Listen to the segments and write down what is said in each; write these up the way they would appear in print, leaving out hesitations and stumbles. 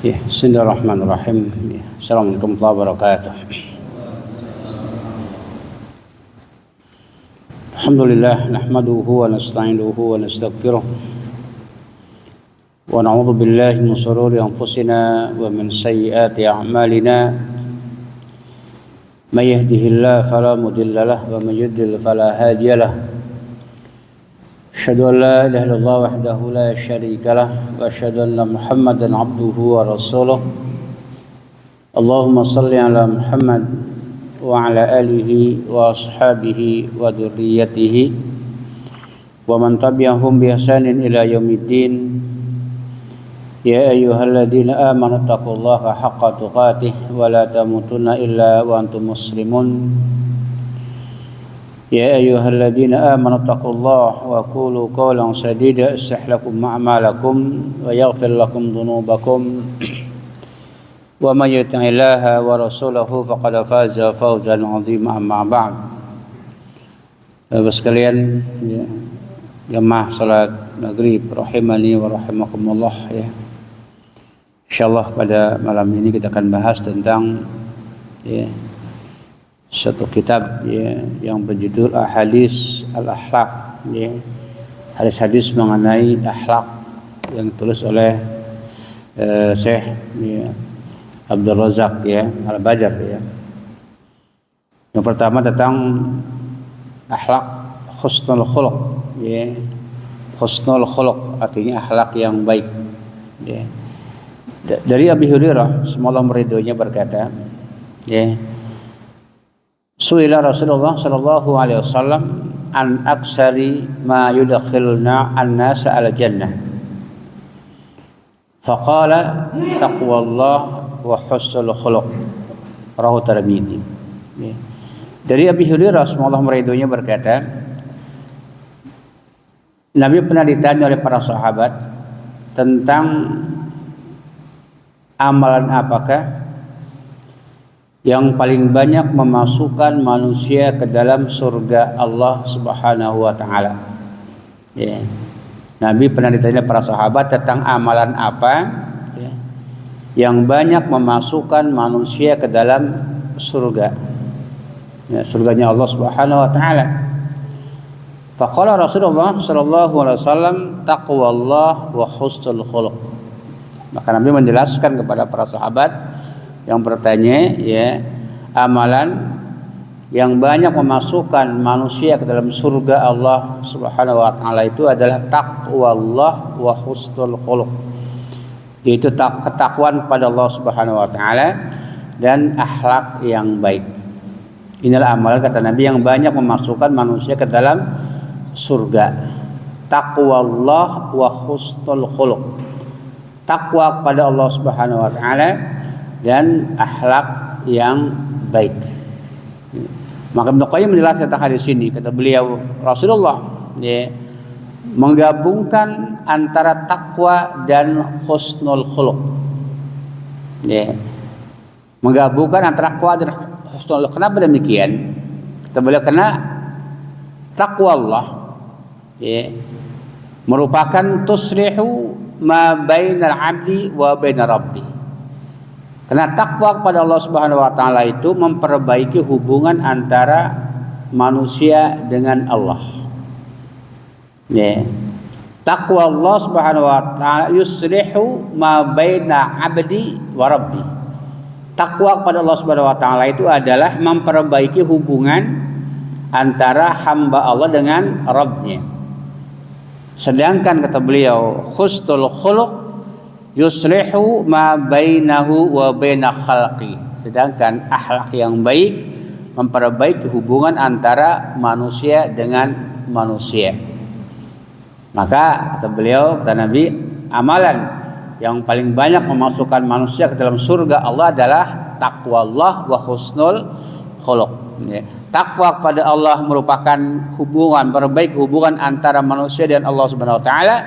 Ya, bismillahirrahmanirrahim. Assalamualaikum warahmatullahi wabarakatuh. Alhamdulillah nahmaduhu wa nasta'inuhu wa nastaghfiruh. Wa na'udzu billahi min shururi anfusina wa min sayyiati a'malina. May yahdihillahu fala mudilla lahu wa may yudlil fala hadiya lahu. Asyhadu an la ilaha illallah wahdahu la syarika lah wa asyhadu anna Muhammadan abduhu wa rasuluh. Allahumma shalli ala Muhammad wa ala alihi wa ashabihi wa dzurriyyatihi wa man tabi'ahum bi ihsanin ila yaumiddin. Ya ayyuhalladzina amanu taqullaha haqqa tuqatih wa la tamutunna illa wa antum muslimun. Ya ayyuhalladzina amanu taqullaha wa qulu qawlan sadida yuslih lakum a'malakum wa yaghfir lakum dhunubakum wa may yuti'illaha wa rasulahu faqad faza fawzan 'azima amma ba'd. Bapak sekalian, jamaah salat maghrib rahimani wa rahimakumullah ya. Insyaallah pada malam ini kita akan bahas tentang satu kitab yang berjudul Ahadits Al-Akhlaq hadis-hadis mengenai akhlak yang ditulis oleh Syekh Abdul Razak Al-Badr Yang pertama tentang akhlak husnul khuluq husnul khuluq artinya akhlak yang baik Dari Abi Hurairah semoga meridhoinya berkata Su'ila Rasulullah sallallahu alaihi wasallam an aksari ma yudkhilna an-nasa al-jannah. Faqala taqwallah wa husnul khuluq. Rawahu Tirmidzi. Dari Abi Hurairah semoga meridhoinya berkata, Nabi pernah ditanya oleh para sahabat tentang amalan apakah yang paling banyak memasukkan manusia ke dalam surga Allah Subhanahu wa taala. Nabi pernah ditanya para sahabat tentang amalan apa yang banyak memasukkan manusia ke dalam surga. Surganya Allah Subhanahu wa taala. Faqala Rasulullah sallallahu alaihi wasallam taqwallah wa husnul khuluq. Maka Nabi menjelaskan kepada para sahabat yang bertanya amalan yang banyak memasukkan manusia ke dalam surga Allah Subhanahu wa taala itu adalah taqwallah wa husnul khuluq, yaitu ketakwaan kepada Allah Subhanahu wa taala dan akhlak yang baik. Inilah amalan kata Nabi yang banyak memasukkan manusia ke dalam surga. Taqwallah wa husnul khuluq, takwa kepada Allah Subhanahu wa taala dan akhlak yang baik. Maka Ibnu Qayyim menjelaskan tentang hadis ini, kata beliau Rasulullah menggabungkan antara takwa dan husnul khuluq. Menggabungkan antara takwa dan husnul khuluq. Kenapa demikian? Kata beliau karena takwa Allah merupakan tuslihu ma bainal 'abdi wa bainar rabbih. Karena takwa kepada Allah Subhanahu wa taala itu memperbaiki hubungan antara manusia dengan Allah. Takwa Allah Subhanahu wa taala yuslihu ma baina 'abdi wa rabbi. Takwa kepada Allah Subhanahu wa taala itu adalah memperbaiki hubungan antara hamba Allah dengan Rabb-Nya. Sedangkan kata beliau husnul khuluq yuslihu ma bainahu wa baina khalqi. Sedangkan akhlak yang baik memperbaiki hubungan antara manusia dengan manusia. Maka kata beliau, kata Nabi, amalan yang paling banyak memasukkan manusia ke dalam surga Allah adalah taqwallah wa husnul khuluq. Takwa kepada Allah merupakan hubungan, perbaiki hubungan antara manusia dan Allah Subhanahu wa taala.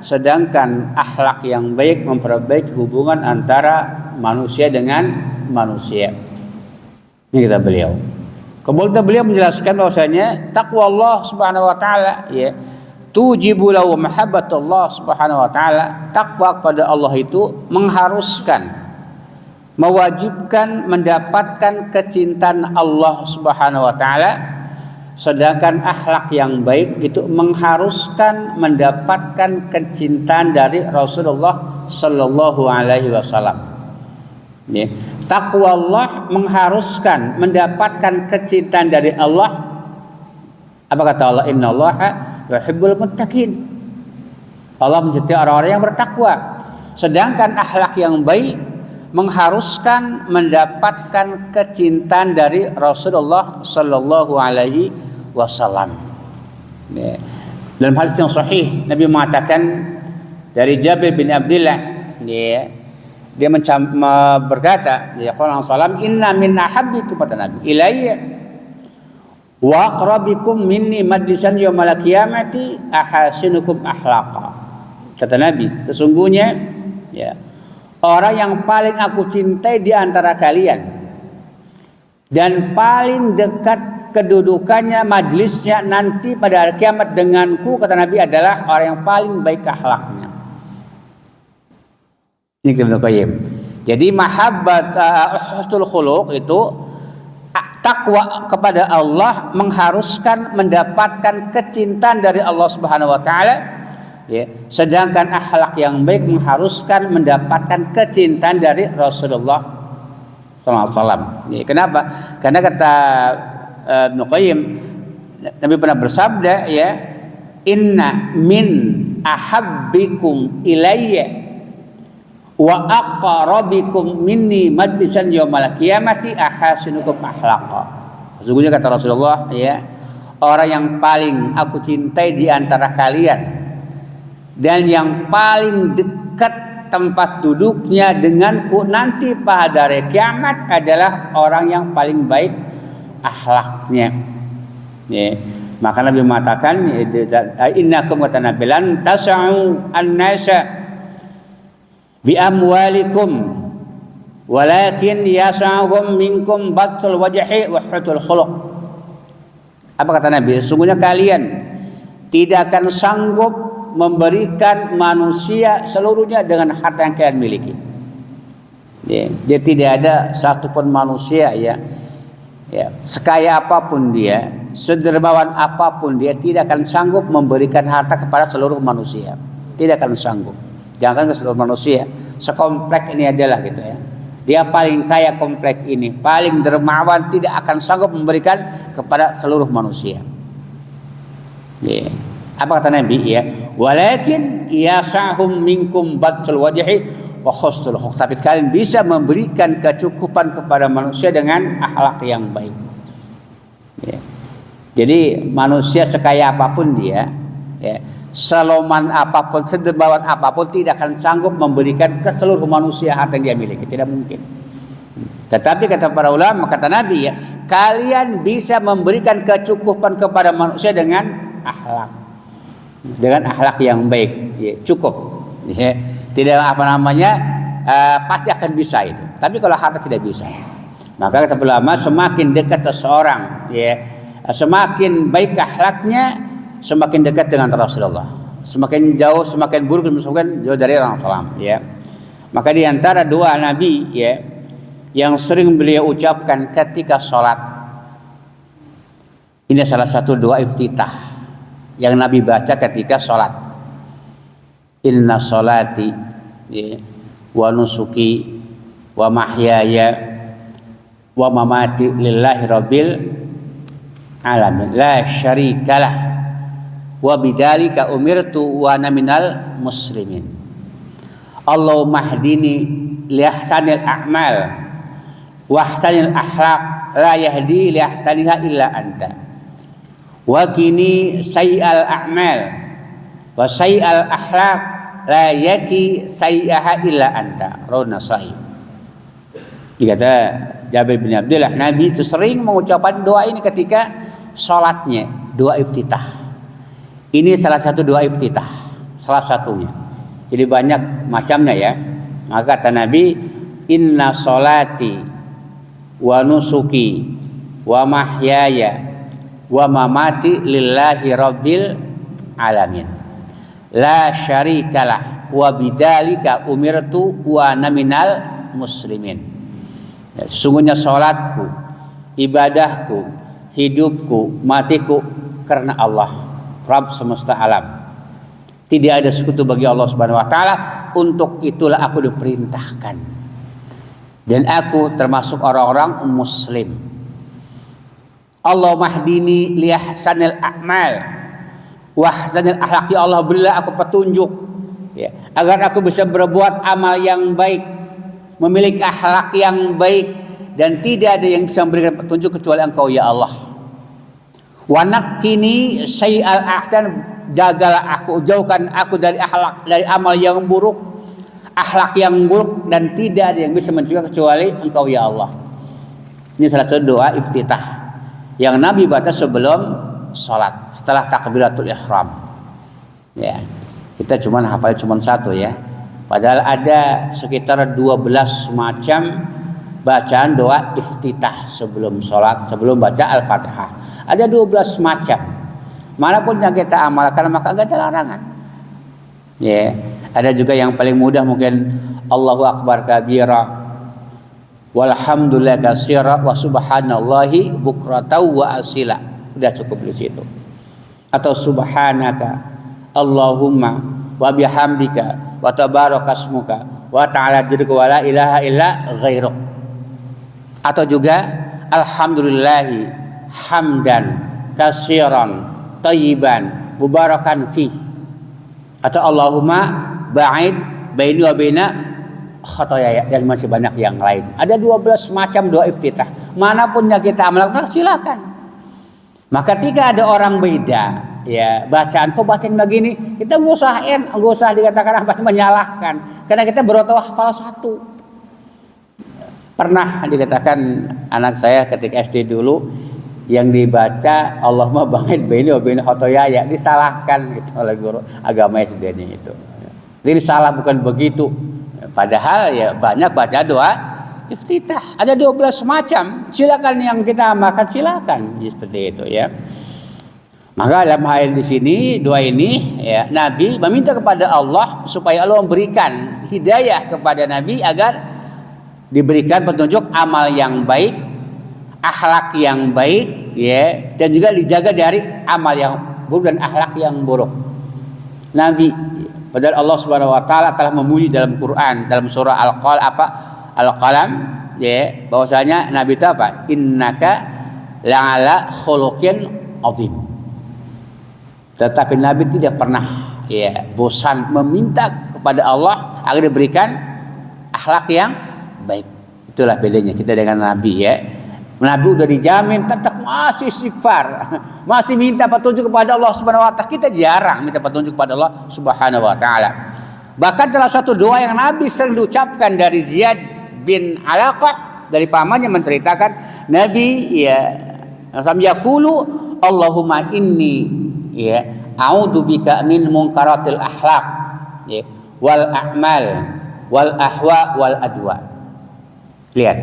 Sedangkan akhlak yang baik memperbaiki hubungan antara manusia dengan manusia. Ini kata beliau. Kemudian beliau menjelaskan bahwasanya takwa Allah Subhanahu wa taala tujibu lahu mahabbatullah subhanahu wa ta'ala. Takwa kepada Allah itu mengharuskan, mewajibkan mendapatkan kecintaan Allah subhanahu wa ta'ala. Sedangkan akhlak yang baik itu mengharuskan mendapatkan kecintaan dari Rasulullah sallallahu alaihi wasallam. Ya. Takwa Allah mengharuskan mendapatkan kecintaan dari Allah. Apa kata Allah? Innallaha yuhibbul muttaqin. Allah mencintai orang-orang yang bertakwa. Sedangkan akhlak yang baik mengharuskan mendapatkan kecintaan dari Rasulullah sallallahu alaihi wasallam. Ya. Dalam hadis yang sahih Nabi mengatakan dari Jabir bin Abdullah, ya, dia berkata, ya Rasulullah, inna min ahabbikum kata Nabi ilayya wa aqrabikum minni majlisan yaumal qiyamati ahasinukum akhlaqa. Kata Nabi, sesungguhnya ya orang yang paling aku cintai di antara kalian dan paling dekat kedudukannya, majlisnya nanti pada hari kiamat denganku, kata Nabi, adalah orang yang paling baik akhlaknya. Ini Ibnu Qayyim. Jadi mahabbat husnul khuluq itu takwa kepada Allah mengharuskan mendapatkan kecintaan dari Allah Subhanahu wa taala. Ya, sedangkan akhlak yang baik mengharuskan mendapatkan kecintaan dari Rasulullah SAW. Ya, kenapa? Karena kata Ibnu Qayyim, Nabi pernah bersabda, ya, inna min ahabbikum ilayya wa aqrabikum minni majlisan yaumal qiyamati ahasinukum akhlaqa. Sesungguhnya kata Rasulullah, ya, orang yang paling aku cintai di antara kalian dan yang paling dekat tempat duduknya denganku nanti pada hari kiamat adalah orang yang paling baik akhlaknya. Ya. Maka Nabi mengatakan, innakum watanabilan tas'u an-nasa bi amwalikum walakin yas'ahum minkum batul wajhi wa hutul khuluq. Apa kata Nabi? Sesungguhnya kalian tidak akan sanggup memberikan manusia seluruhnya dengan harta yang kalian miliki. Ya, jadi tidak ada satupun manusia ya, sekaya apapun dia, sedermawan apapun dia, tidak akan sanggup memberikan harta kepada seluruh manusia. Tidak akan sanggup. Jangan ke seluruh manusia, sekomplek ini adalah gitu ya. Dia paling kaya komplek ini, paling dermawan, tidak akan sanggup memberikan kepada seluruh manusia. Ya. Apa kata Nabi? Ya, walakin yasahum minkum batul wajhi wa husnul khuluq. Tapi kalian bisa memberikan kecukupan kepada manusia dengan akhlak yang baik. Ya. Jadi manusia sekaya apapun dia, ya, seloman apapun, sedermawan apapun, tidak akan sanggup memberikan ke seluruh manusia harta yang dia miliki, tidak mungkin. Tetapi kata para ulama, kata Nabi, ya, kalian bisa memberikan kecukupan kepada manusia dengan akhlak. Dengan akhlak yang baik, ya, cukup, ya. Tidak pasti akan bisa itu. Tapi kalau harta tidak bisa, maka kata ulama, semakin dekat seseorang, ya, semakin baik akhlaknya, semakin dekat dengan Rasulullah. Semakin jauh, semakin buruk, semakin jauh dari Rasulullah. Ya, maka di antara doa Nabi, ya, yang sering beliau ucapkan ketika sholat, ini salah satu doa iftitah yang Nabi baca ketika sholat. Inna sholati, ya, wa nusuki wa mahyaya wa mamati lillahi rabbil alamin la syarikalah wa bidzalika umirtu wa ana minal muslimin. Allahumma hdini li ahsanil a'mal wa ahsanil akhlaq la yahdi li ahsaniha illa anta. Wa kini sayyi'al a'mal wa sayyi'al akhlaq la yaki sayyi'aha illa anta. Rawahu Nasa'i. Dikata Jabir bin Abdullah, Nabi itu sering mengucapkan doa ini ketika salatnya, doa iftitah. Ini salah satu doa iftitah, salah satunya. Jadi banyak macamnya ya. Maka kata Nabi, inna sholati wa nusuki wa mahyaya wa mamati lillahi rabbil alamin. La syarikalah wa bidzalika umirtu wa ana minal muslimin. Ya, sesungguhnya salatku, ibadahku, hidupku, matiku karena Allah, Rabb semesta alam. Tidak ada sekutu bagi Allah Subhanahu wa taala. Untuk itulah aku diperintahkan. Dan aku termasuk orang-orang muslim. Allah mahdini li ahsanil a'mal wa ahsanil akhlaq. Ya Allah, berilah aku petunjuk, ya, agar aku bisa berbuat amal yang baik, memiliki akhlak yang baik, dan tidak ada yang bisa memberikan petunjuk kecuali Engkau ya Allah. Wa naqqini syai'al ahsan, jagalah aku, jauhkan aku dari akhlak, dari amal yang buruk, akhlak yang buruk, dan tidak ada yang bisa mencegah kecuali Engkau ya Allah. Ini salah satu doa iftitah yang Nabi baca sebelum sholat setelah takbiratul ihram. Ya, kita cuma hafal cuma satu ya. Padahal ada sekitar 12 macam bacaan doa iftitah sebelum sholat, sebelum baca al-fatihah. Ada 12 macam. Manapun yang kita amalkan maka enggak ada larangan. Ya, ada juga yang paling mudah mungkin Allahu akbar kabira, walhamdulillah katsira, wa subhanallahi bukratan wa asila. Udah cukup di situ. Atau subhanaka Allahumma wa bihamdika wa tabarakasmuka wa ta'ala jadduka wa la ilaha illa ghairuk. Atau juga alhamdulillahi hamdan katsiran tayyiban mubarakan fi. Atau Allahumma ba'id baini wa baina khotoya, dan masih banyak yang lain. Ada 12 macam doa iftitah. Manapun yang kita amalkan silakan. Maka ketika ada orang beda, ya bacaan kok bacaan begini, kita nggak usah dikatakan apa menyalahkan, karena kita berotoh hafal satu. Pernah dikatakan anak saya ketika SD dulu, yang dibaca Allahumma ba'id baini wa baina khotoya, ya disalahkan gitu oleh guru agama SD-nya itu. Ini salah, bukan begitu. Padahal ya banyak baca doa iftitah. Ada 12 macam. Silakan yang kita amalkan, silakan seperti itu ya. Maka dalam hal di sini doa ini ya, Nabi meminta kepada Allah supaya Allah memberikan hidayah kepada Nabi agar diberikan petunjuk amal yang baik, akhlak yang baik ya, dan juga dijaga dari amal yang buruk dan akhlak yang buruk. Nabi, padahal Allah Subhanahu wa taala telah memuji dalam Quran, dalam surah Al-Qalam ya, bahwasanya Nabi itu apa? Innaka la'ala khuluqin azim. Tetapi Nabi tidak pernah ya bosan meminta kepada Allah agar diberikan akhlak yang baik. Itulah bedanya kita dengan Nabi ya. Nabi udah dijamin tetap masih istighfar, masih minta petunjuk kepada Allah Subhanahu wa taala. Kita jarang minta petunjuk kepada Allah Subhanahu wa taala. Bahkan salah satu doa yang Nabi sering diucapkan dari Ziyad bin Alaqah, dari pamannya menceritakan Nabi ya yaqulu Allahumma inni ya a'udzubika min munkaratil akhlaq ya, wal a'mal wal ahwa wal adwa. Lihat,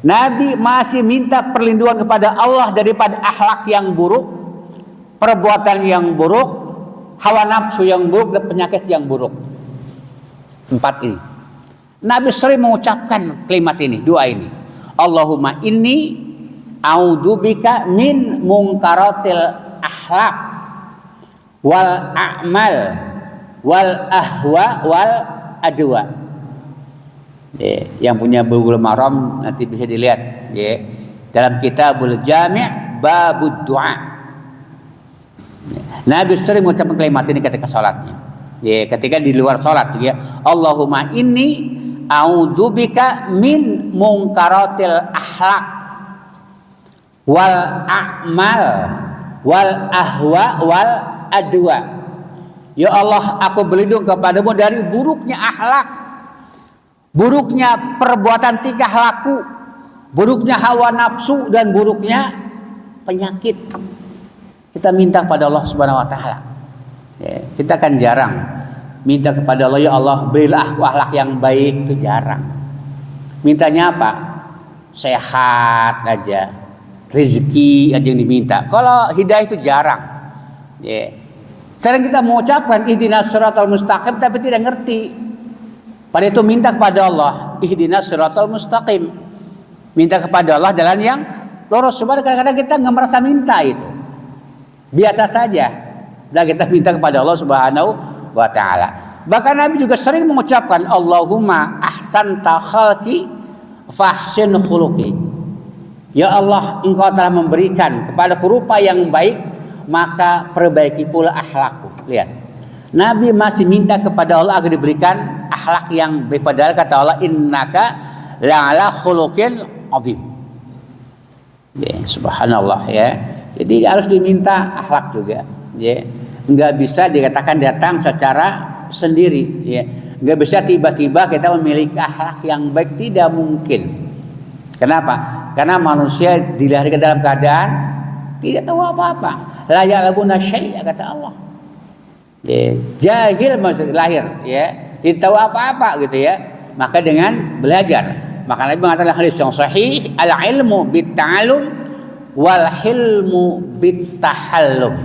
Nabi masih minta perlindungan kepada Allah daripada akhlak yang buruk, perbuatan yang buruk, hawa nafsu yang buruk, dan penyakit yang buruk. 4 ini Nabi sering mengucapkan kalimat ini, doa ini. Allahumma inni a'udzubika min munkaratil akhlaq wal a'mal wal ahwa wal adwa. Yang punya Bulughul Maram nanti bisa dilihat ya, dalam Kitabul Jami' Babud Du'a. Nabi sering mengucapkan kalimat ini ketika sholatnya ya, ketika di luar sholat ya, Allahumma inni a'udzubika min munkaratil akhlaq wal a'mal wal ahwa wal adwa. Ya Allah, aku berlindung kepadamu dari buruknya akhlak, buruknya perbuatan tingkah laku, buruknya hawa nafsu, dan buruknya penyakit. Kita minta kepada Allah Subhanahu wa taala. Ya, kita kan jarang minta kepada Allah, ya Allah berilah aku akhlak yang baik, itu jarang. Mintanya apa? Sehat aja, rezeki aja yang diminta. Kalau hidayah itu jarang. Ya. Sering kita mengucapkan ihdinas siratal mustaqim tapi tidak ngerti. Pada itu minta kepada Allah, ihdinas siratal mustaqim. Minta kepada Allah jalan yang lurus. Cuma kadang-kadang kita nggak merasa minta itu. Biasa saja. Dan kita minta kepada Allah Subhanahu wa taala. Bahkan Nabi juga sering mengucapkan Allahumma ahsanta khalqi fahsin khuluqi. Ya Allah, Engkau telah memberikan kepadaku rupa yang baik, maka perbaiki pula akhlakku. Lihat, Nabi masih minta kepada Allah agar diberikan akhlak yang baik. Padahal kata Allah, innaka la'ala khuluqin azim. Ya, subhanallah ya. Jadi harus diminta akhlak juga. Ya, nggak bisa dikatakan datang secara sendiri. Ya, nggak bisa tiba-tiba kita memiliki akhlak yang baik, tidak mungkin. Kenapa? Karena manusia dilahirkan dalam keadaan tidak tahu apa-apa. La ya'lamuna syai'a kata Allah. Ya, jahil maksud lahir ya, tidak tahu apa-apa gitu ya. Maka dengan belajar, maka Nabi mengatakan hadis yang sahih, al-ilmu bit-ta'allum wal hilmu bit-tahallum.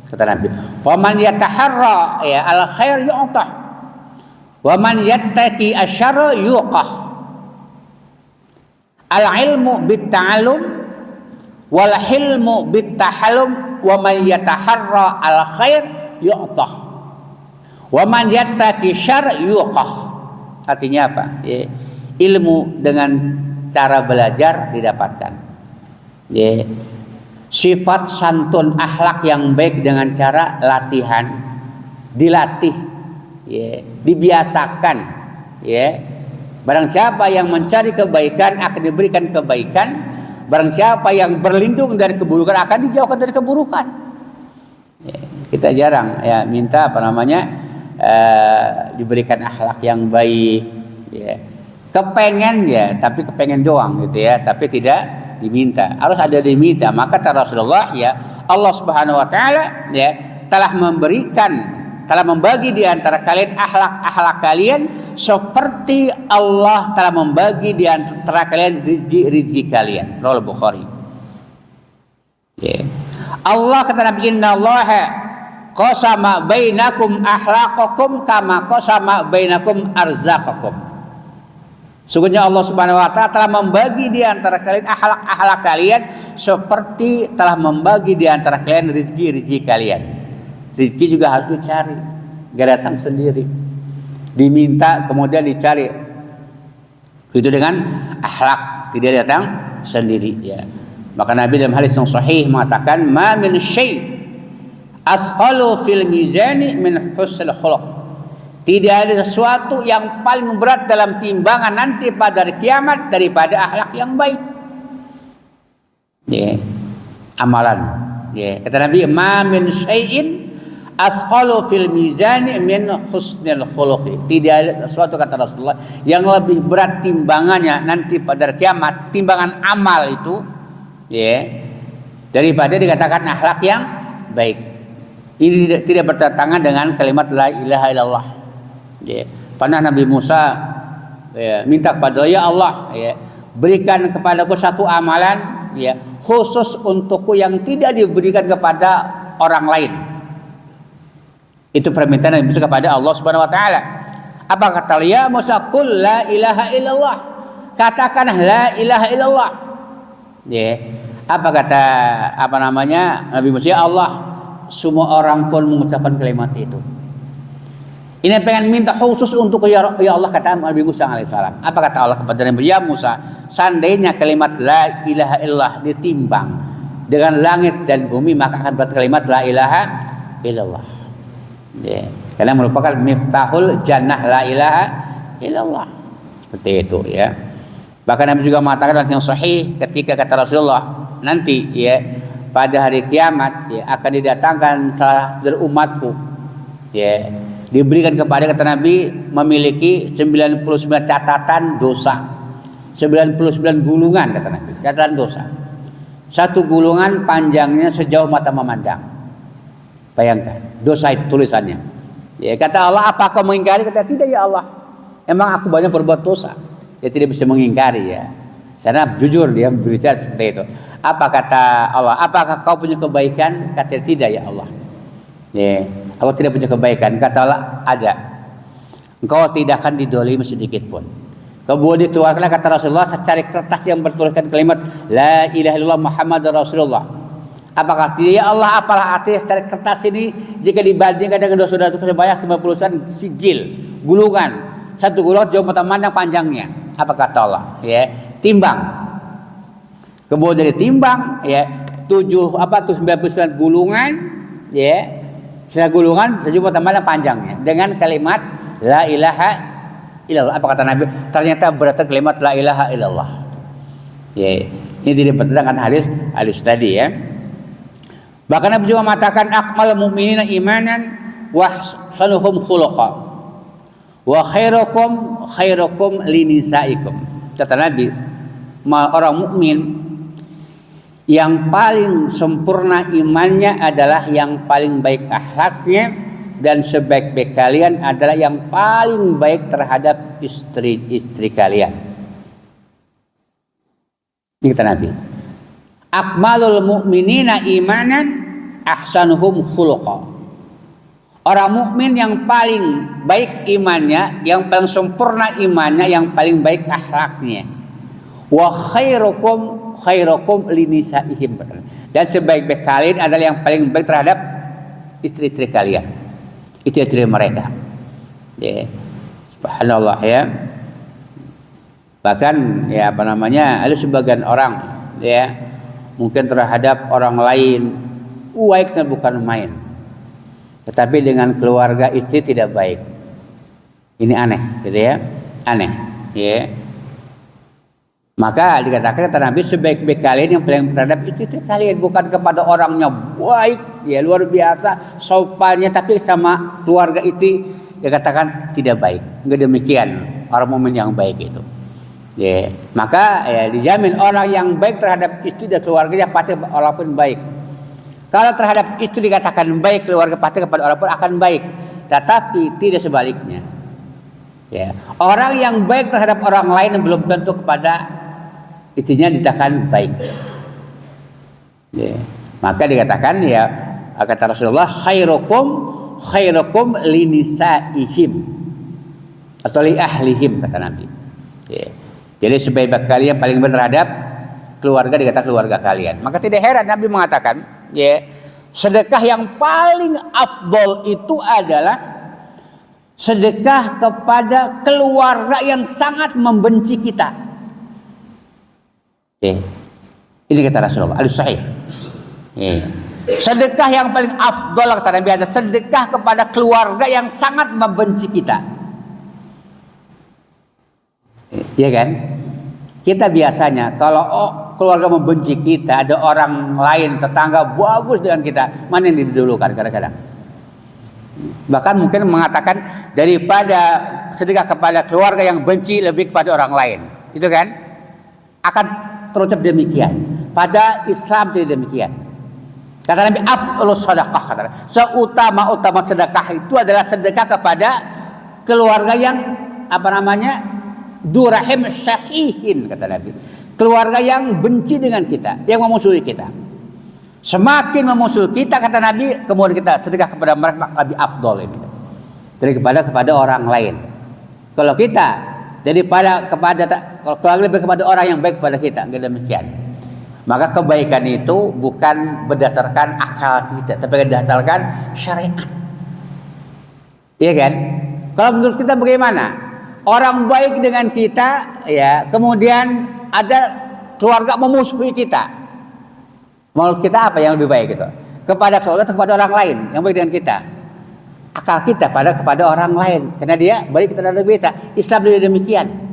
Kata Nabi, "Wa man yataharra ya al-khair yu'tah. Wa man yattaqi asy-syarra yuqah." Al-ilmu bit-ta'allum wal hilmu bit-tahallum wa man yataharra al-khair yu'tah wa man yattaqi syarr yuqah. Artinya apa? Ya, ilmu dengan cara belajar didapatkan. Ya, sifat santun akhlak yang baik dengan cara latihan, dilatih, ya, dibiasakan, ya. Barang siapa yang mencari kebaikan akan diberikan kebaikan. Barang siapa yang berlindung dari keburukan akan dijauhkan dari keburukan. Ya, kita jarang ya minta diberikan akhlak yang baik. Ya. Kepengen ya, tapi kepengen doang gitu ya, tapi tidak diminta. Harus ada diminta. Maka kata Rasulullah ya, Allah Subhanahu wa taala ya telah membagi di antara kalian akhlak-akhlak kalian seperti Allah telah membagi di antara kalian rizki kalian. Riwayat Bukhari. Yeah. Allah kata Nabi, innallaha qasama bainakum akhlaqakum kama qasama bainakum arzaqakum. Sungguhnya Allah Subhanahu wa taala telah membagi di antara kalian akhlak-akhlak kalian seperti telah membagi di antara kalian rizki kalian. Rizki juga harus dicari, gak datang sendiri. Diminta kemudian dicari. Itu dengan akhlak, tidak datang sendiri. Ya. Maka Nabi dalam hadis yang sahih mengatakan, "Ma min syai' asqalu fil mizani min husnul khuluq." Tidak ada sesuatu yang paling berat dalam timbangan nanti pada hari kiamat daripada akhlak yang baik. Ya. Amalan. Ya. Kata Nabi, "Ma min syai'in asqalu fil mizani min husnil khuluqi." Tidak ada sesuatu kata Rasulullah yang lebih berat timbangannya nanti pada kiamat, timbangan amal itu ya, daripada dikatakan akhlak yang baik. Ini tidak bertentangan dengan kalimat la ilaha illallah. Ya. Pernah Nabi Musa ya, minta kepada ya Allah ya, berikan kepadaku satu amalan ya, khusus untukku yang tidak diberikan kepada orang lain. Itu permintaan Nabi Musa kepada Allah Subhanahu wa taala. Apa kata ya Musa, qul la ilaha illallah. Katakanlah la ilaha illallah. Ya. Apa kata Nabi Musa, ya Allah, semua orang pun mengucapkan kalimat itu. Ini pengen minta khusus untuk ya Allah, kata Nabi Musa alaihissalam. Apa kata Allah kepada Nabi, ya Musa, seandainya kalimat la ilaha illallah ditimbang dengan langit dan bumi, maka akan berkalimat la ilaha illallah. Ya, karena merupakan miftahul jannah la ilaha illallah. Seperti itu ya. Bahkan Nabi juga mengatakan dalam yang sahih ketika kata Rasulullah, nanti ya pada hari kiamat ya akan didatangkan salah dari umatku ya, diberikan kepada kata Nabi memiliki 99 catatan dosa. 99 gulungan kata Nabi, catatan dosa. Satu gulungan panjangnya sejauh mata memandang. Bayangkan dosa itu tulisannya. Ya, kata Allah, apa kau mengingkari? Kata tidak ya Allah. Emang aku banyak berbuat dosa. Dia tidak bisa mengingkari ya. Karena jujur dia berbicara seperti itu. Apa kata Allah? Apakah kau punya kebaikan? Kata tidak ya Allah. Ya, aku tidak punya kebaikan. Kata Allah, ada. Engkau tidak akan didolimi sedikit pun. Kemudian dikeluarkanlah kata Rasulullah secari kertas yang bertuliskan kalimat La ilaha illallah Muhammadur Rasulullah. Apakah dia ya Allah apalah artinya secari kertas ini jika dibandingkan dengan dosa-dosa sebanyak 90 sijil gulungan, satu gulungan jauh memandang panjangnya. Apa kata Allah? Ya, timbang. Kemudian ditimbang ya 99 gulungan ya. Gulungan sejumlah pandang panjangnya dengan kalimat La ilaha illallah. Apa kata Nabi? Ternyata berarti kalimat la ilaha illallah. Ya, ini tidak bertentangan hadis tadi ya. Bahkan Nabi juga mengatakan akmal mu'minina imanan wa sanuhum khuluqa wa khairukum linisaikum. Kata Nabi, orang mukmin yang paling sempurna imannya adalah yang paling baik akhlaknya, dan sebaik-baik kalian adalah yang paling baik terhadap istri-istri kalian. Ini kata Nabi. Akmalul mu'minina imanan ahsanuhum khuluqa. Orang mukmin yang paling baik imannya, yang paling sempurna imannya, yang paling baik akhlaknya. Wa khairukum linisaihim. Dan sebaik-baik kalian adalah yang paling baik terhadap istri-istri kalian. Itu dari mereka. Ya. Subhanallah ya. Bahkan ya ada sebagian orang ya mungkin terhadap orang lain baiknya bukan main. Tetapi dengan keluarga istri tidak baik. Ini aneh gitu ya. Aneh ya. Maka dikatakan kata Nabi sebaik-baik kalian yang paling terhadap itu kalian, bukan kepada orangnya baik ya luar biasa sopannya, tapi sama keluarga itu dikatakan tidak baik. Enggak demikian orang mukmin yang baik itu. Ya, maka ya dijamin orang yang baik terhadap istri dan keluarganya pasti walaupun baik. Kalau terhadap istri dikatakan baik, keluarga pasti kepada orang pun akan baik. Tetapi tidak sebaliknya. Ya, orang yang baik terhadap orang lain belum tentu kepada istrinya dikatakan baik. Ya. Maka dikatakan ya kata Rasulullah khairukum linisaihim atau li ahlihim kata Nabi. Ya. Jadi sebaik-baik kalian paling benar terhadap keluarga dikatakan keluarga kalian. Maka tidak heran Nabi mengatakan ya sedekah yang paling afdol itu adalah sedekah kepada keluarga yang sangat membenci kita. Ini kata Rasulullah al-sahih. Sedekah yang paling afdol kata Nabi adalah sedekah kepada keluarga yang sangat membenci kita. Iya kan? Kita biasanya kalau keluarga membenci kita, ada orang lain tetangga bagus dengan kita, mana yang didulukan kadang-kadang. Bahkan mungkin mengatakan daripada sedekah kepada keluarga yang benci lebih kepada orang lain. Itu kan? Akan terucap demikian. Pada Islam tidak demikian. Kata Nabi afdhalus sedekah kata Nabi. Seutama-utama sedekah itu adalah sedekah kepada keluarga yang durahim syahihin kata Nabi. Keluarga yang benci dengan kita, yang memusuhi kita. Semakin memusuhi kita kata Nabi, kemudian kita sedekah kepada mereka lebih afdol itu. Daripada orang lain. Kalau kita kalau lebih kepada orang yang baik kepada kita, enggak demikian. Maka kebaikan itu bukan berdasarkan akal kita, tapi berdasarkan syariat. Iya kan? Kalau menurut kita bagaimana? Orang baik dengan kita, ya, kemudian ada keluarga memusuhi kita. Menurut kita apa yang lebih baik itu? Kepada keluarga atau kepada orang lain yang baik dengan kita? Akal kita kepada orang lain, karena dia baik terhadap kita. Islam tidak demikian.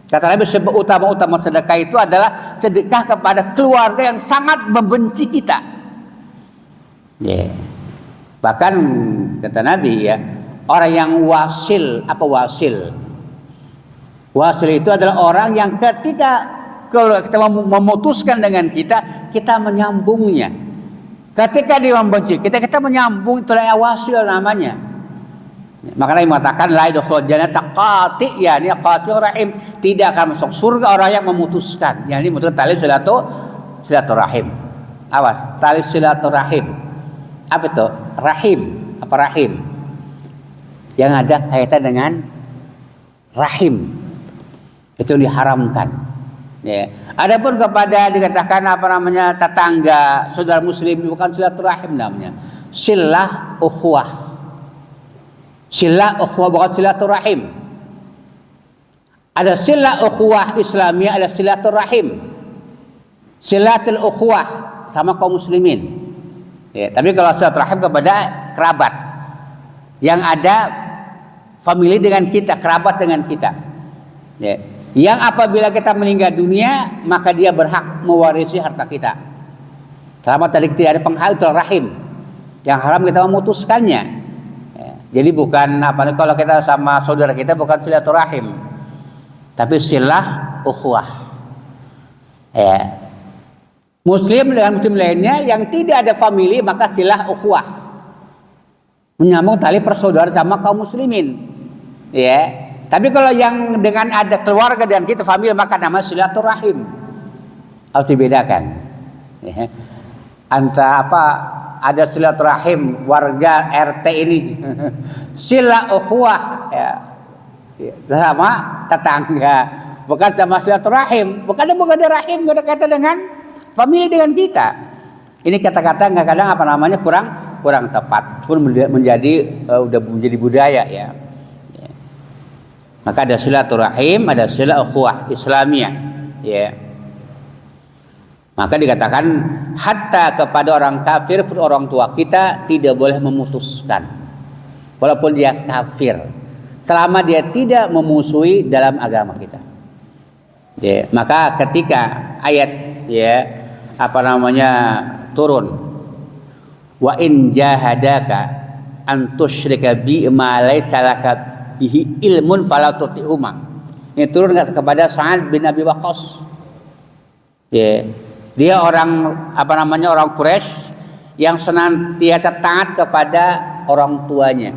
Kata Nabi utama sedekah itu adalah sedekah kepada keluarga yang sangat membenci kita. Bahkan kata Nabi ya, orang yang wasil, wasil itu adalah orang yang ketika kalau kita memutuskan dengan kita menyambungnya. Ketika dia membenci kita menyambung, itulah wasil namanya. Makanya mengatakan la yadkhulul jannata qati', yakni qati'ur rahim, tidak akan masuk surga orang yang memutuskan, yakni memutuskan tali silaturahim. Awas, tali silaturahim. Apa itu? Rahim. Apa rahim? Yang ada kaitan dengan rahim. Itu diharamkan. Ya. Adapun kepada dikatakan tetangga, saudara muslim, bukan silaturahim namanya. Silah ukhuwah. Silah ukhuwah bukan silaturahim. Ada silah ukhuwah Islamiyah, ada silaturahim. Silatul ukhuwah sama kaum muslimin. Ya, tapi kalau silaturahim kepada kerabat yang ada famili dengan kita, kerabat dengan kita. Ya. Yang apabila kita meninggal dunia, maka dia berhak mewarisi harta kita. Selama tadi tidak ada penghal rahim. Yang haram kita memutuskannya. Ya. Jadi bukan kalau kita sama saudara kita bukan silaturahim, tapi silah ukhuwah. Ya. Muslim dengan muslim lainnya yang tidak ada famili, maka silah ukhuwah. Menyambung tali persaudaraan sama kaum muslimin. Ya. Tapi kalau yang dengan ada keluarga dan kita famili, maka nama silaturahim. Harus dibedakan. Ya. Antara ada silaturahim warga RT ini. Sila ukhuwah ya. Sama tetangga. Bukan sama silaturahim. Bukan ada rahim, ada kata dengan famili dengan kita. Ini kata-kata kadang kurang tepat. Pun menjadi udah menjadi budaya ya. Maka ada silaturahim, ada silah ukhuwah Islamiyah, ya. Maka dikatakan hatta kepada orang kafir pun orang tua kita tidak boleh memutuskan, walaupun dia kafir, selama dia tidak memusuhi dalam agama kita. Ya. Maka ketika ayat turun, wa in jahadaka an tusyrika bi ma laysa laka bihi ilmun fala tuti'huma. Ini turun kepada Sa'ad bin Abi Waqqas. Ya. Dia orang orang Quraisy yang senantiasa taat kepada orang tuanya.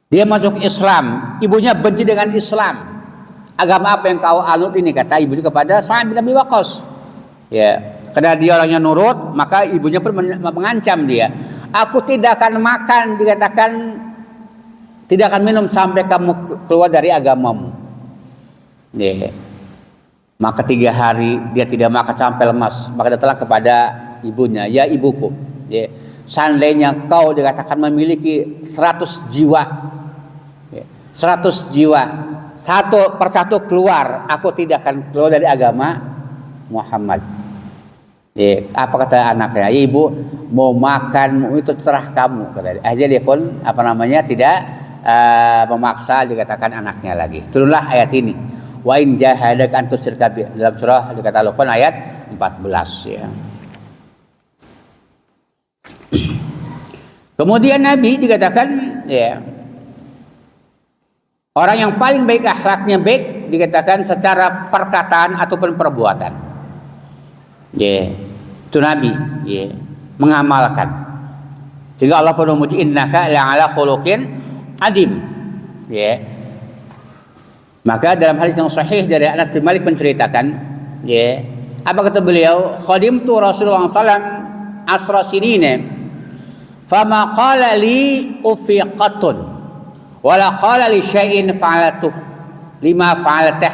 Dia masuk Islam, ibunya benci dengan Islam. Agama apa yang kau anut ini, kata ibunya kepada Sa'ad bin Abi Waqqas. Ya, karena dia orangnya nurut, maka ibunya pun mengancam dia. Aku tidak akan makan, dikatakan tidak akan minum sampai kamu keluar dari agamamu. Ya. Maka 3 hari dia tidak makan sampai lemas. Maka datanglah kepada ibunya, ya ibuku, ya, seandainya kau dikatakan memiliki 100 jiwa, ya, 100 jiwa, satu persatu keluar, aku tidak akan keluar dari agama Muhammad. Ya, apa kata anaknya? Ya, ibu mau makan itu terserah kamu. Akhirnya dia pun tidak memaksa, dikatakan anaknya lagi. Turunlah ayat ini. Wa in jahadaka an tusyrika bi, dalam surah dikata Luqman ayat 14 ya. Kemudian Nabi dikatakan ya, orang yang paling baik akhlaknya baik dikatakan secara perkataan ataupun perbuatan. Ya, itu Nabi ya, mengamalkan. Sehingga Allah pun memuji innaka la'ala khuluqin adim, ya. Maka dalam hadis yang sahih dari Anas bin Malik menceritakan, ya, apa kata beliau? Khadimtu Rasulullah SAW asra sinina, fama qala li ufiqatun, wala qala li syai'in fa'alatuh, lima fa'alatah,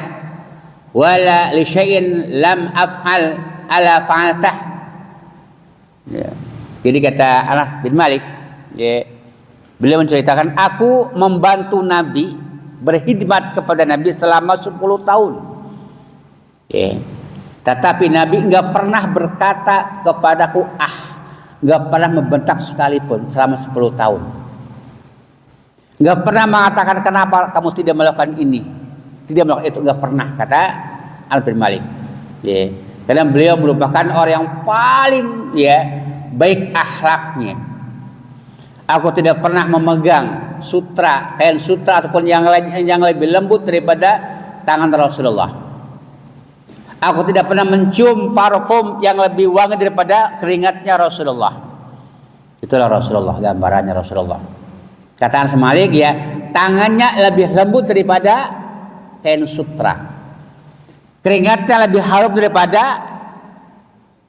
wala li syai'in lam af'al ala fa'alatah. Ya. Jadi kata Anas bin Malik, ya, beliau menceritakan, aku membantu Nabi, berkhidmat kepada Nabi selama 10 tahun. Ya. Tetapi Nabi enggak pernah berkata kepadaku enggak pernah membentak sekalipun selama 10 tahun. Enggak pernah mengatakan kenapa kamu tidak melakukan ini, tidak melakukan itu, enggak pernah, kata Anas bin Malik. Ya. Karena beliau merupakan orang yang paling baik akhlaknya. Aku tidak pernah memegang sutra, kain sutra ataupun yang lebih lembut daripada tangan Rasulullah. Aku tidak pernah mencium parfum yang lebih wangi daripada keringatnya Rasulullah. Itulah Rasulullah, gambarannya Rasulullah. Kata Anas bin Malik, ya, tangannya lebih lembut daripada kain sutra. Keringatnya lebih harum daripada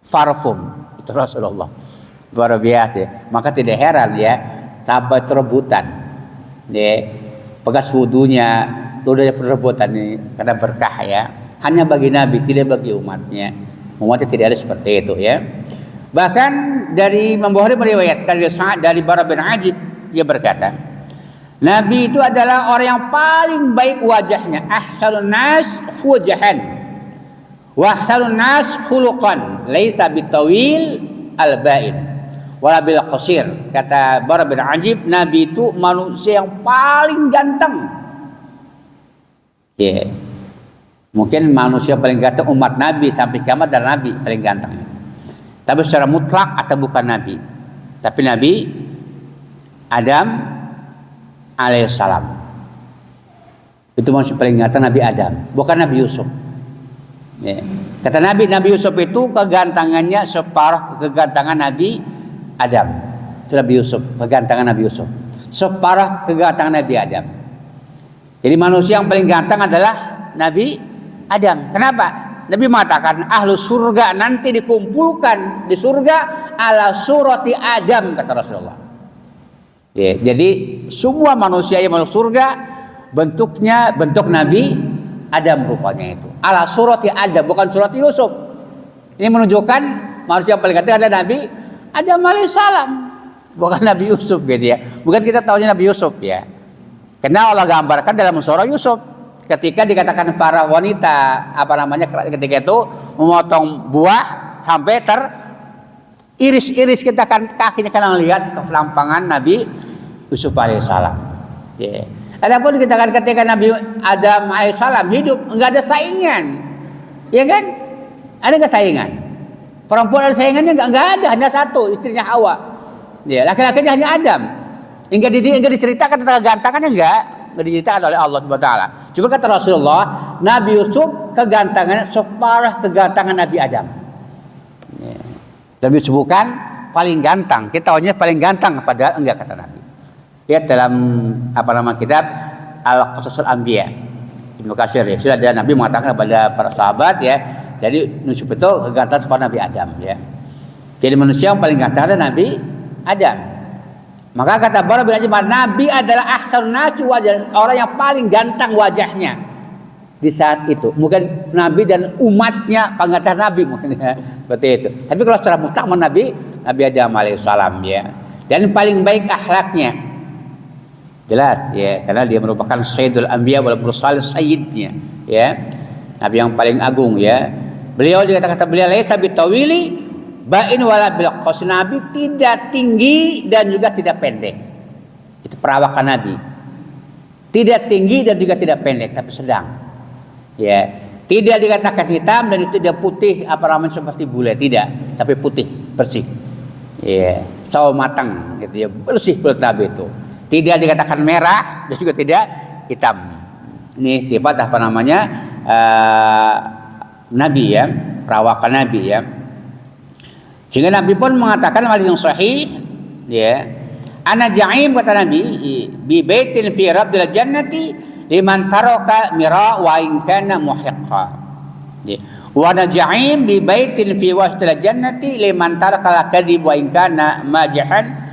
parfum. Itu Rasulullah. luar biasa. Maka tidak heran ya sampai rebutan. Ya, bekas wudunya udah rebutan ini karena berkah ya. Hanya bagi Nabi, tidak bagi umatnya. Umatnya tidak ada seperti itu ya. Bahkan dari Imam Bukhari meriwayatkan dari Bara bin Azib, dia berkata, Nabi itu adalah orang yang paling baik wajahnya, ahsanun nas wajhan wa ahsanun nas khuluqan, laisa bitawil al-ba'in wala bil qasir. Kata Bara bin Azib, Nabi itu manusia yang paling ganteng. Ya. Mungkin manusia paling ganteng umat Nabi sampai kiamat dan Nabi paling ganteng. Tapi secara mutlak atau bukan Nabi. Tapi Nabi Adam alaihissalam itu manusia paling ganteng, Nabi Adam, bukan Nabi Yusuf. Ya. Kata Nabi Yusuf itu kegantangannya separuh kegantangan Nabi Adam. Itu Nabi Yusuf, kegantangan Nabi Yusuf. Separuh kegantangan Nabi Adam. Jadi manusia yang paling ganteng adalah Nabi Adam. Kenapa? Nabi mengatakan ahlu surga nanti dikumpulkan di surga ala surati Adam, kata Rasulullah. Ya, jadi semua manusia yang masuk surga bentuknya bentuk Nabi Adam rupanya itu. Ala surati Adam, bukan surati Yusuf. Ini menunjukkan manusia yang paling ganteng adalah Nabi Adam alaihissalam, bukan Nabi Yusuf gitu ya. Bukan kita tahunya Nabi Yusuf ya. Karena Allah gambarkan dalam surah Yusuf ketika dikatakan para wanita ketika itu memotong buah sampai iris-iris kita kan kakinya kan lihat ke pelampangan Nabi Yusuf alaihissalam. Ya. Adapun dikatakan ketika Nabi Adam alaihissalam hidup enggak ada saingan, ya kan? Ada nggak saingan? Perempuan ada saingannya enggak ada, hanya satu, istrinya Hawa. Ya, laki-lakinya hanya Adam. Enggak diceritakan tentang kegantengannya enggak diceritakan oleh Allah Subhanahu wa taala. Cuma kata Rasulullah, Nabi Yusuf kegantengannya separuh kegantengan Nabi Adam. Ya. Nabi Yusuf bukan paling ganteng. Kita tahunya paling ganteng padahal enggak, kata Nabi. Lihat dalam kitab Al-Qasasul Anbiya. Ibnu Katsir ya, sudah ada Nabi mengatakan kepada para sahabat ya. Jadi Yusuf itu kegantengan separuh Nabi Adam ya. Jadi manusia yang paling ganteng adalah Nabi Adam. Maka kata Bara bin Azib, Nabi adalah ahsanun nasi wajah, orang yang paling ganteng wajahnya di saat itu. Mungkin Nabi dan umatnya pengganti Nabi mungkin ya, seperti itu. Tapi kalau secara mutlak Nabi Adam alaihissalam ya. Dan paling baik akhlaknya. Jelas ya, karena dia merupakan Sayyidul Anbiya wal Mursalin, sayyidnya ya. Nabi yang paling agung ya. Beliau dikata beliau laisa bitawili ba'in wala bil qas. Nabi tidak tinggi dan juga tidak pendek. Itu perawakan Nabi. Tidak tinggi dan juga tidak pendek, tapi sedang. Ya, tidak dikatakan hitam dan itu tidak putih seperti bule, tidak, tapi putih, bersih. Ya, sawo matang gitu ya, bersih kulit Nabi itu. Tidak dikatakan merah dan juga tidak hitam. Ini sifat Nabi ya, perawakan Nabi ya. Sehingga Nabi pun mengatakan hadis yang sahih ya, ana ja'im, kata Nabi, bi baitin fi rabbil jannati liman taraka mira wa in kana muhiqqa. Ya. Wa ana ja'im bi baitin fi wastil jannati liman taraka al-kadhib wa in kana majihan.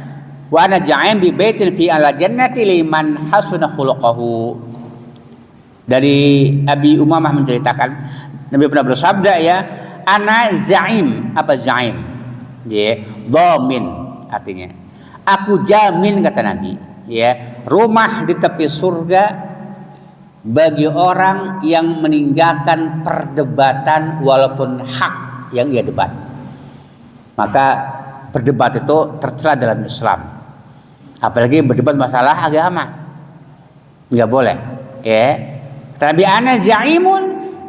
Wa ana ja'im bi baitin fi al-jannati liman hasuna khuluquhu. Dari Abi Umamah menceritakan Nabi pernah bersabda ya, ana za'im, apa za'im? Ya, dhamin artinya aku jamin, kata Nabi ya, rumah di tepi surga bagi orang yang meninggalkan perdebatan walaupun hak yang ia debat. Maka berdebat itu tercela dalam Islam, apalagi berdebat masalah agama, nggak boleh ya. Tapi ana zaimun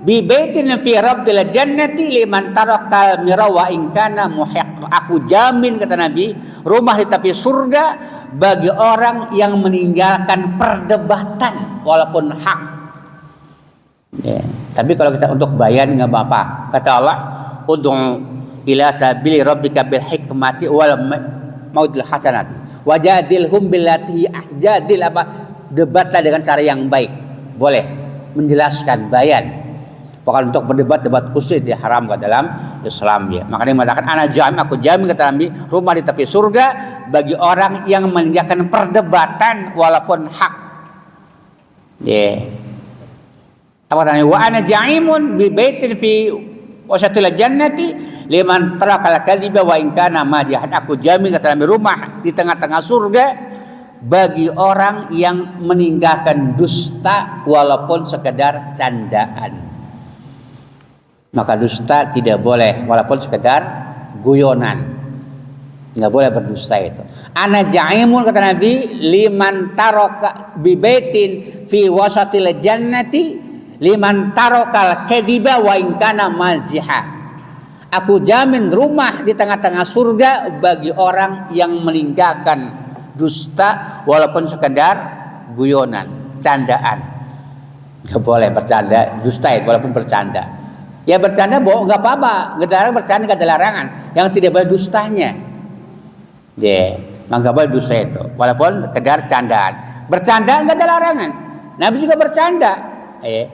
bi baitin fi rabbil jannati liman tarakal mira wa in kana muhiq. Aku jamin, kata Nabi, rumah di tepi surga bagi orang yang meninggalkan perdebatan walaupun hak. Ya. Tapi kalau kita untuk bayan nggak apa-apa. Kata Allah, ud'u ila sabili rabbika bil hikmati wal maudil hasanati wajadilhum billati ahjadil, debatlah dengan cara yang baik. Boleh menjelaskan bayan. Bahkan untuk berdebat khusus diharamkan dalam Islam ya. Makanya mengatakan aku jamin kata Nabi rumah di tepi surga bagi orang yang meninggalkan perdebatan walaupun hak. Ya. Apa namanya? Wa ana ja'imun bi baitin fi wasatil jannati liman tarakal kadhiba wa in kana majihan. Aku jamin kata Nabi rumah di tengah-tengah surga bagi orang yang meninggalkan dusta walaupun sekedar candaan. Maka dusta tidak boleh walaupun sekedar guyonan. Enggak boleh berdusta itu. Ana ja'imun kata Nabi liman taraka bi baitin fi wasatil jannati liman tarakal kadhiba wa in kana maziha. Aku jamin rumah di tengah-tengah surga bagi orang yang meninggalkan dusta walaupun sekedar guyonan, candaan. Enggak boleh bercanda dusta itu walaupun bercanda. Ya bercanda bohong nggak apa-apa, nggak ada bercanda nggak ada larangan. Yang tidak boleh dustanya, ya, nggak boleh dusta itu, walaupun sekedar candaan. Bercanda nggak ada larangan. Nabi juga bercanda, ya.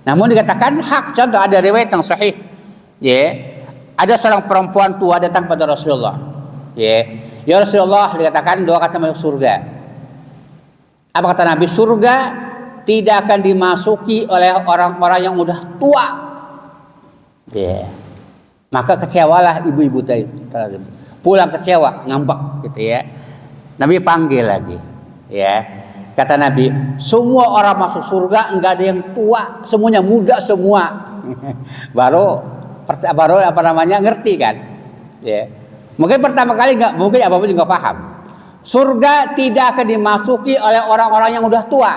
Namun dikatakan hak. Contoh ada riwayat yang sahih, ya, ada seorang perempuan tua datang pada Rasulullah, ya Rasulullah dikatakan doakan sama masuk surga. Apa kata Nabi? Surga tidak akan dimasuki oleh orang-orang yang udah tua. Ya, maka kecewalah ibu-ibu tadi, pulang kecewa, ngambek gitu ya. Nabi panggil lagi, ya. Kata Nabi, semua orang masuk surga enggak ada yang tua, semuanya muda semua. baru apa namanya ngerti kan? Ya, mungkin pertama kali enggak, mungkin apa-apa juga paham. Surga tidak akan dimasuki oleh orang-orang yang udah tua.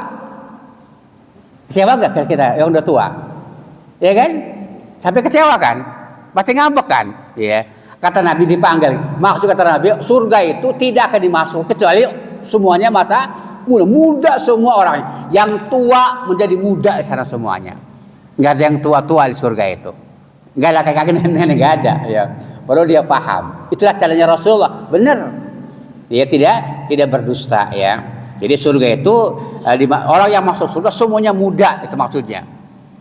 Kecewa enggak kita yang udah tua? Ya kan? Sampai kecewa kan, pasti ngambek kan, ya. Kata Nabi dipanggil, maksud kata Nabi surga itu tidak akan dimasuki kecuali semuanya masa muda semua orang, yang tua menjadi muda di sana semuanya. Nggak ada yang tua-tua di surga itu, nggak ada kakek nenek, nggak ada, ya. Baru dia paham, itulah caranya Rasulullah, benar. Dia tidak berdusta, ya. Jadi surga itu orang yang masuk surga semuanya muda, itu maksudnya.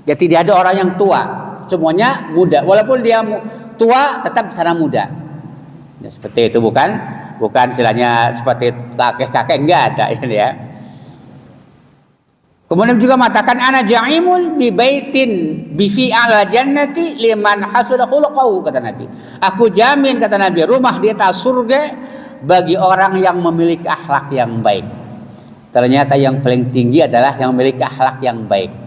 Ya tidak ada orang yang tua. Semuanya muda, walaupun dia tua tetap sana muda. Ya, seperti itu bukan istilahnya seperti kakek-kakek, enggak ada ini ya. Kemudian juga mengatakan ana ja'imun bi baitin bi fi ala jannati liman hasuna khuluquhu kata Nabi. Aku jamin kata Nabi rumah di atas surga bagi orang yang memiliki akhlak yang baik. Ternyata yang paling tinggi adalah yang memiliki akhlak yang baik.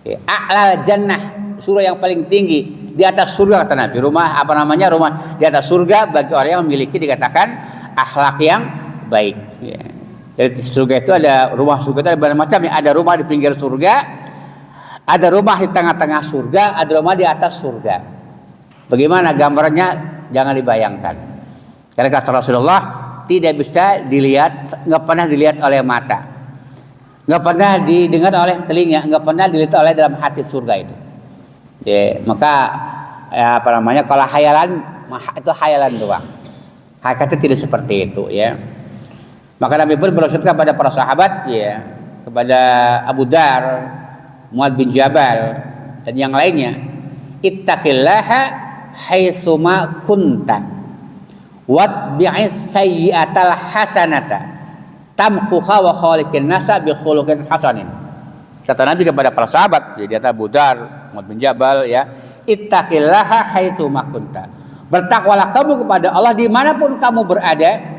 A'lal jannah, surga yang paling tinggi di atas surga kata Nabi. Rumah di atas surga bagi orang yang memiliki dikatakan akhlak yang baik. Ya. Jadi surga itu ada rumah surga itu ada berbagai macam. Ada rumah di pinggir surga, ada rumah di tengah-tengah surga, ada rumah di atas surga. Bagaimana gambarnya? Jangan dibayangkan. Karena kata Rasulullah tidak bisa dilihat, nggak pernah dilihat oleh mata, nggak pernah didengar oleh telinga, nggak pernah dilihat oleh dalam hati surga itu. Ya, maka kalau hayalan itu hayalan doang. Hakikatnya tidak seperti itu ya. Maka Nabi pun berwasiat kepada para sahabat ya, kepada Abu Dar, Muad bin Jabal dan yang lainnya, ittaqillaha haitsuma kunta watbi'is sayyi'atal hasanata tamquha wa khaliqin nasa bi khuluqin hasanin. Kata Nabi kepada para sahabat, jadi kata Abu Dar, Muad bin Jabal ya, ittaqillaha haitsuma kunta. Bertakwalah kamu kepada Allah dimanapun kamu berada.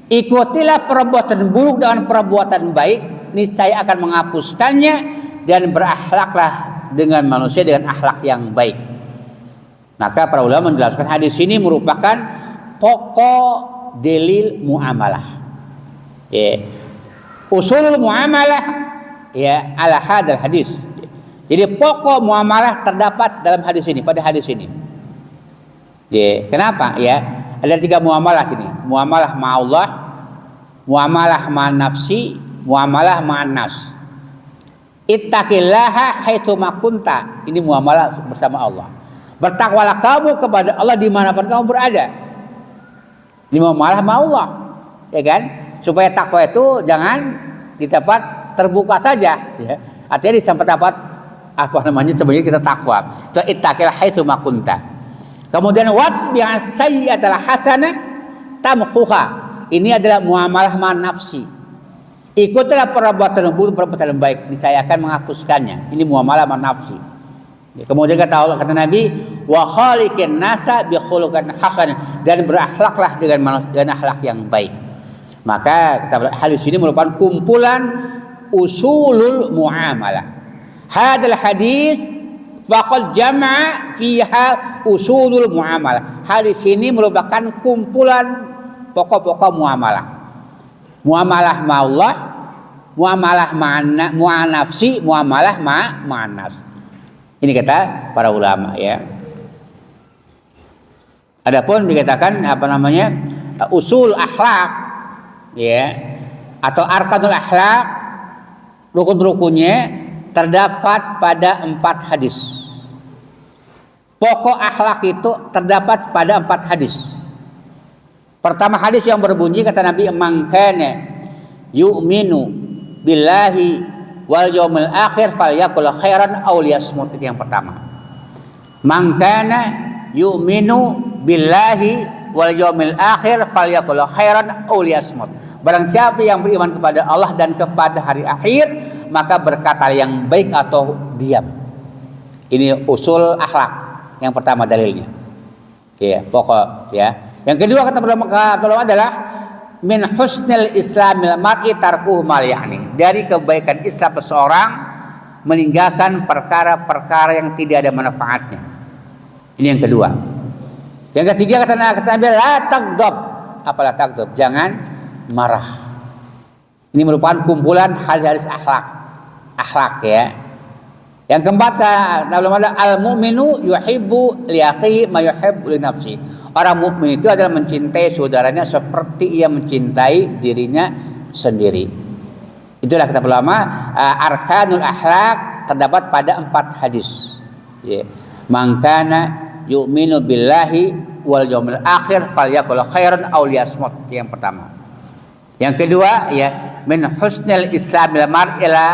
Ikutilah perbuatan buruk dengan perbuatan baik, niscaya akan menghapuskannya, dan berakhlaklah dengan manusia dengan akhlak yang baik. Maka para ulama menjelaskan hadis ini merupakan pokok dalil muamalah. Ya. Usulul muamalah ya ala hadal hadis. Jadi pokok muamalah terdapat dalam hadis ini, pada hadis ini. Ya, kenapa? Ya, ada 3 muamalah sini. Muamalah ma'allah, muamalah ma'an nafsi, muamalah ma'an nas. Ittaqillaha haitsuma kunta. Ini muamalah bersama Allah. Bertakwalah kamu kepada Allah dimanapun kamu berada. Ini muamalah sama Allah, ya kan? Supaya takwa itu jangan di tempat terbuka saja, ya. Artinya di tempat sebenarnya kita takwa. Ittaqil haitsu ma kunta. Kemudian watbi'as sayyi'atal hasanah tamhuha. Ini adalah muamalah ma nafsi. Ikutilah perbuatan buruk, perbuatan baik, niscaya akan menghapuskannya. Ini muamalah ma nafsi. Kemudian kata Nabi, wa khaliqin nasa bi khuluqin hasan, dan berakhlaklah dengan akhlak yang baik. Maka hadis ini merupakan kumpulan usulul muamalah. Hadal hadis faqad jama'a fiha usulul muamalah. Hadis ini merupakan kumpulan pokok-pokok muamalah. Muamalah ma'allah, muamalah ma'a nafsi, muamalah ma'a nafs. Ini kata para ulama ya. Adapun dikatakan usul akhlak ya, atau arkanul akhlak, rukun-rukunnya terdapat pada 4 hadis. Pokok akhlak itu terdapat pada 4 hadis. Pertama hadis yang berbunyi kata Nabi, man kana yu'minu billahi wal yaumil akhir falyakul khairan aw liyasmut. Itu yang pertama. Man kana yu'minu billahi wal yaumil akhir falyakul khairan aw liyasmut. Barang siapa yang beriman kepada Allah dan kepada hari akhir, maka berkata yang baik atau diam. Ini usul akhlak yang pertama dalilnya. Ya, pokok ya. Yang kedua kata ulama adalah min husnil islamil mar'i tarkuhu mal ya'ni. Dari kebaikan Islam seseorang meninggalkan perkara-perkara yang tidak ada manfaatnya. Ini yang kedua. Yang ketiga kata Nabi, la taghdab. Apalah taghdab? Jangan marah. Ini merupakan kumpulan hadis akhlak ya. Yang keempat al mu'minu yuhibbu li akhihi ma yuhibbu li nafsi. Orang mukmin itu adalah mencintai saudaranya seperti ia mencintai dirinya sendiri. Itulah kata ulama, arkanul akhlak terdapat pada 4 hadis. Ya. Man kana yu'minu billahi wal yaumil akhir falyakul khairan aw liyasmut. Yang pertama. Yang kedua ya, min husnil islamil mar'i la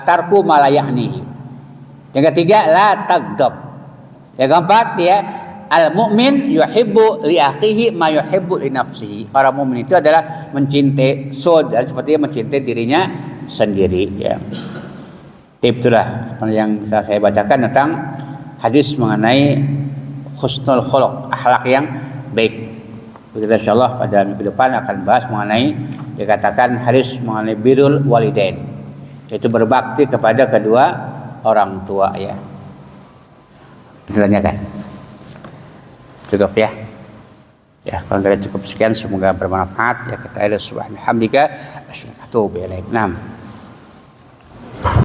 tarku ma la ya'nihi. Yang ketiga, la taghdab. Yang keempat ya, al mu'min yuhibbu li akhihi ma yuhibbu li nafsihi. Orang mukmin itu adalah mencintai saudara seperti mencintai dirinya sendiri ya. Itulah yang bisa saya bacakan tentang hadis mengenai husnul khuluq, akhlak yang baik. Kita insyaallah pada minggu depan akan bahas mengenai dikatakan hadis mengenai birrul walidain, yaitu berbakti kepada kedua orang tua ya. Ditanyakan. Cukup ya. Ya, kalau tidak cukup sekian semoga bermanfaat ya. Kita subhanallahi wa bihamdika asyhadu an la ilaha illa anta.